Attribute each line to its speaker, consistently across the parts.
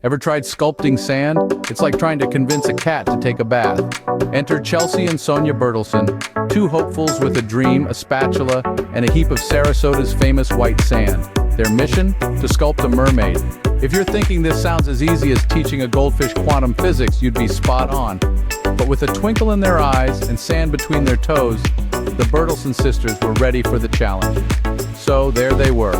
Speaker 1: Ever tried sculpting sand? It's like trying to convince a cat to take a bath. Enter Chelsea and Sonia Bertelsen, two hopefuls with a dream, a spatula, and a heap of Sarasota's famous white sand. Their mission? To sculpt a mermaid. If you're thinking this sounds as easy as teaching a goldfish quantum physics, you'd be spot on. But with a twinkle in their eyes and sand between their toes, the Bertelsen sisters were ready for the challenge. So there they were.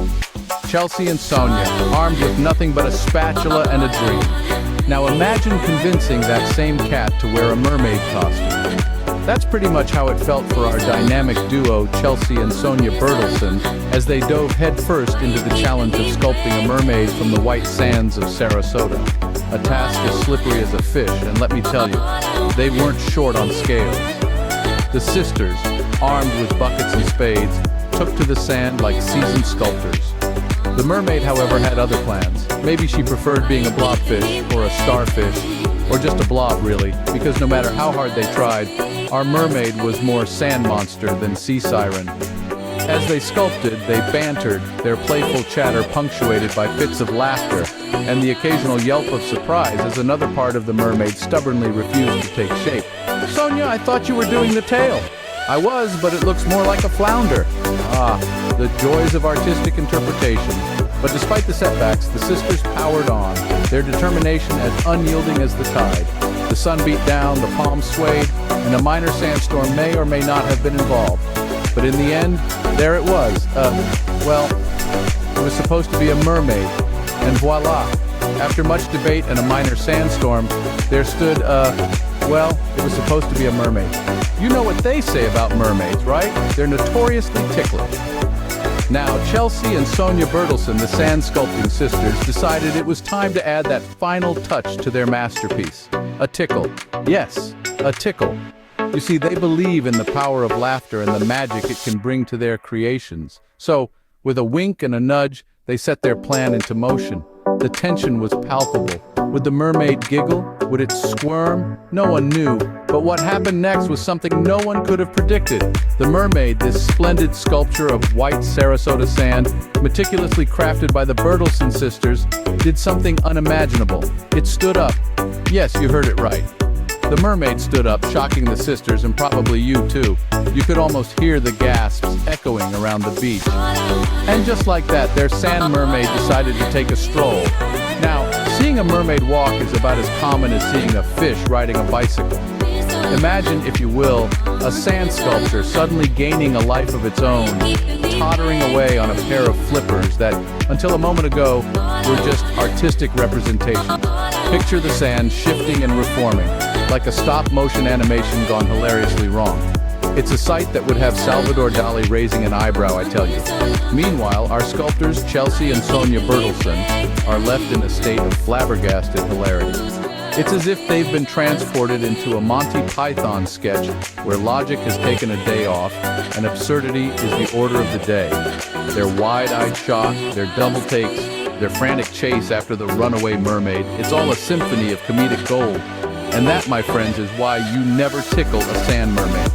Speaker 1: Chelsea and Sonia, armed with nothing but a spatula and a dream. Now imagine convincing that same cat to wear a mermaid costume. That's pretty much how it felt for our dynamic duo, Chelsea and Sonia Bertelsen, as they dove headfirst into the challenge of sculpting a mermaid from the white sands of Sarasota. A task as slippery as a fish, and let me tell you, they weren't short on scales. The sisters, armed with buckets and spades, took to the sand like seasoned sculptors. The mermaid, however, had other plans. Maybe she preferred being a blobfish, or a starfish, or just a blob, really, because no matter how hard they tried, our mermaid was more sand monster than sea siren. As they sculpted, they bantered, their playful chatter punctuated by fits of laughter, and the occasional yelp of surprise as another part of the mermaid stubbornly refused to take shape. "Sonia, I thought you were doing the tail." "I was, but it looks more like a flounder." Ah, the joys of artistic interpretation. But despite the setbacks, the sisters powered on, their determination as unyielding as the tide. The sun beat down, the palms swayed, and a minor sandstorm may or may not have been involved. But in the end, there it was. It was supposed to be a mermaid. And voila! After much debate and a minor sandstorm, there stood, it was supposed to be a mermaid. You know what they say about mermaids, right? They're notoriously ticklish. Now, Chelsea and Sonia Bertelsen, the sand sculpting sisters, decided it was time to add that final touch to their masterpiece. A tickle. Yes, a tickle. You see, they believe in the power of laughter and the magic it can bring to their creations. So, with a wink and a nudge, they set their plan into motion. The tension was palpable. Would the mermaid giggle? Would it squirm? No one knew. But what happened next was something no one could have predicted. The mermaid, this splendid sculpture of white Sarasota sand, meticulously crafted by the Bertelsen sisters, did something unimaginable. It stood up. Yes, you heard it right. The mermaid stood up, shocking the sisters and probably you too. You could almost hear the gasps echoing around the beach. And just like that, their sand mermaid decided to take a stroll. Now, seeing a mermaid walk is about as common as seeing a fish riding a bicycle. Imagine, if you will, a sand sculpture suddenly gaining a life of its own, tottering away on a pair of flippers that, until a moment ago, were just artistic representations. Picture the sand shifting and reforming, like a stop-motion animation gone hilariously wrong. It's a sight that would have Salvador Dali raising an eyebrow, I tell you. Meanwhile, our sculptors, Chelsea and Sonia Bertelsen, are left in a state of flabbergasted hilarity. It's as if they've been transported into a Monty Python sketch where logic has taken a day off and absurdity is the order of the day. Their wide-eyed shock, their double takes, their frantic chase after the runaway mermaid, it's all a symphony of comedic gold. And that, my friends, is why you never tickle a sand mermaid.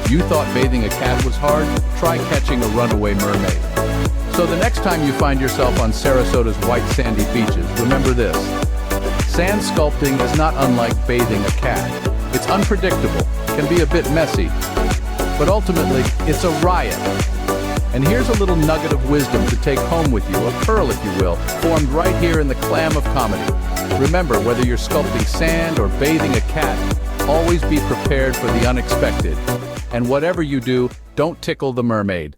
Speaker 1: You thought bathing a cat was hard? Try catching a runaway mermaid. So the next time you find yourself on Sarasota's white sandy beaches, remember this. Sand sculpting is not unlike bathing a cat. It's unpredictable, can be a bit messy, but ultimately, it's a riot. And here's a little nugget of wisdom to take home with you, a pearl if you will, formed right here in the clam of comedy. Remember, whether you're sculpting sand or bathing a cat, always be prepared for the unexpected. And whatever you do, don't tickle the mermaid.